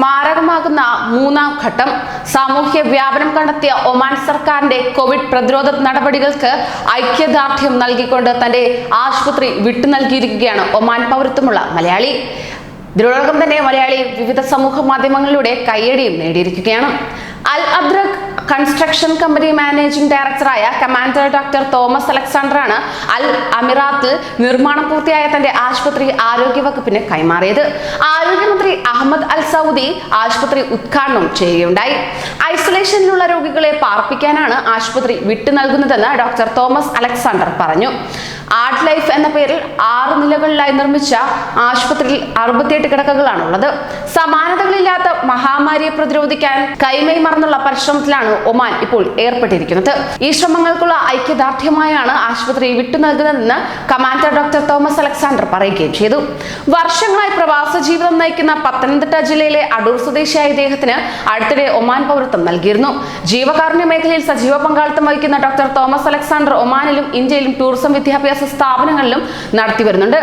മാരകമാകുന്ന മൂന്നാം ഘട്ടം. സാമൂഹ്യ വ്യാപനം കണ്ടെത്തിയ ഒമാൻ സർക്കാരിന്റെ കോവിഡ് പ്രതിരോധ നടപടികൾക്ക് ഐക്യദാർഢ്യം നൽകിക്കൊണ്ട് തന്റെ ആശുപത്രി വിട്ടു നൽകിയിരിക്കുകയാണ് ഒമാൻ പൗരത്വമുള്ള മലയാളി. ഇതിനോടകം തന്നെ മലയാളി വിവിധ സമൂഹ മാധ്യമങ്ങളിലൂടെ കയ്യടിയും നേടിയിരിക്കുകയാണ്. അൽ അദ്രഖ് കൺസ്ട്രക്ഷൻ കമ്പനി മാനേജിംഗ് ഡയറക്ടറായ കമാൻഡർ ഡോക്ടർ തോമസ് അലക്സാണ്ടറാണ് അൽ അമിറാത്തിൽ നിർമ്മാണം പൂർത്തിയായ തന്റെ ആശുപത്രി ആരോഗ്യവകുപ്പിന് കൈമാറിയത്. ആരോഗ്യമന്ത്രി അഹമ്മദ് അൽ സൗദി ആശുപത്രി ഉദ്ഘാടനം ചെയ്യുകയുണ്ടായി. ഐസൊലേഷനിലുള്ള രോഗികളെ പാർപ്പിക്കാനാണ് ആശുപത്രി വിട്ടു നൽകുന്നതെന്ന് ഡോക്ടർ തോമസ് അലക്സാണ്ടർ പറഞ്ഞു. ആർട്ട് ലൈഫ് എന്ന പേരിൽ 6 നിലകളിലായി നിർമ്മിച്ച ആശുപത്രിയിൽ 68 കിടക്കകളാണുള്ളത്. സമാനതകളില്ലാത്ത മഹാമാരിയെ പ്രതിരോധിക്കാൻ കൈമൈ മറന്നുള്ള പരിശ്രമത്തിലാണ് ഒമാൻ ഇപ്പോൾ ഏർപ്പെട്ടിരിക്കുന്നത്. ഈ ശ്രമങ്ങൾക്കുള്ള ഐക്യദാർഢ്യമായാണ് ആശുപത്രി വിട്ടു നൽകുന്നതെന്ന് കമാൻഡർ ഡോക്ടർ തോമസ് അലക്സാണ്ടർ പറയുകയും ചെയ്തു. വർഷങ്ങളായി പ്രവാസ ജീവിതം നയിക്കുന്ന പത്തനംതിട്ട ജില്ലയിലെ അടൂർ സ്വദേശിയായ ഇദ്ദേഹത്തിന് അടുത്തിടെ ഒമാൻ പൗരത്വം നൽകിയിരുന്നു. ജീവകാരുണ്യ മേഖലയിൽ സജീവ പങ്കാളിത്തം വഹിക്കുന്ന ഡോക്ടർ തോമസ് അലക്സാണ്ടർ ഒമാനിലും ഇന്ത്യയിലും ടൂറിസം വിദ്യാഭ്യാസ സ്ഥാപനങ്ങളിലും നടത്തി വരുന്നുണ്ട്.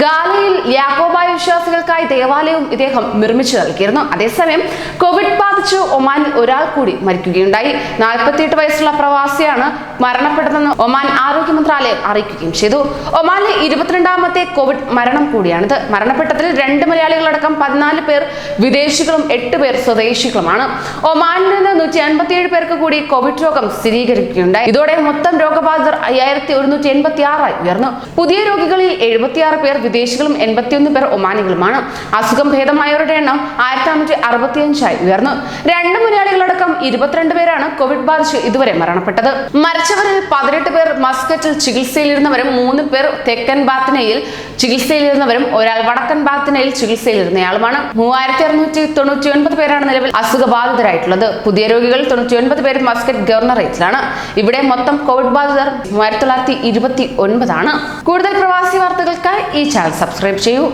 ഗാലയിൽ യാക്കോബായ വിശ്വാസികൾക്കായി ദേവാലയവും ഇദ്ദേഹം നിർമ്മിച്ചു നൽകിയിരുന്നു. അതേസമയം കോവിഡ് ബാധിച്ചു ഒമാനിൽ ഒരാൾ കൂടി മരിക്കുകയുണ്ടായി. 48 വയസ്സുള്ള പ്രവാസിയാണ് മരണപ്പെട്ടതെന്ന് ഒമാൻ ആരോഗ്യ മന്ത്രാലയം അറിയിക്കുകയും ചെയ്തു. ഒമാനിലെ 22ാമത്തെ കോവിഡ് മരണം കൂടിയാണിത്. മരണപ്പെട്ടതിൽ 2 മലയാളികളടക്കം 14 പേർ വിദേശികളും 8 പേർ സ്വദേശികളുമാണ്. ഒമാനിൽ നിന്ന് 157 പേർക്ക് കൂടി കോവിഡ് രോഗം സ്ഥിരീകരിക്കുകയുണ്ടായി. ഇതോടെ മൊത്തം രോഗബാധിതർ 5186 ഉയർന്നു. പുതിയ രോഗികളിൽ 76 പേർ വിദേശികളും 81 പേർ ഒമാനികളുമാണ്. അസുഖം ഭേദമായവരുടെ എണ്ണം 1565 ഉയർന്നു. 2 മലയാളികളടക്കം 22 പേരാണ് കോവിഡ് ബാധിച്ച് ഇതുവരെ മരണപ്പെട്ടത്. മരിച്ചവരിൽ 18 പേർ മസ്കറ്റിൽ ചികിത്സയിലിരുന്നവരും 3 പേർ തെക്കൻ ബാത്തിനയിൽ ചികിത്സയിലിരുന്നവരും ഒരാൾ വടക്കൻ ബാത്തിനയിൽ ചികിത്സയിലിരുന്നയാളുമാണ്. 3699 പേരാണ് നിലവിൽ അസുഖബാധിതരായിട്ടുള്ളത്. പുതിയ രോഗികൾ 99 പേർ മസ്കറ്റ് ഗവർണറേറ്റിലാണ്. ഇവിടെ മൊത്തം കോവിഡ് ബാധിതർ 3929 ആണ്. കൂടുതൽ പ്രവാസി വാർത്തകൾക്കായി ഈ ചാനൽ സബ്സ്ക്രൈബ് ചെയ്യൂ.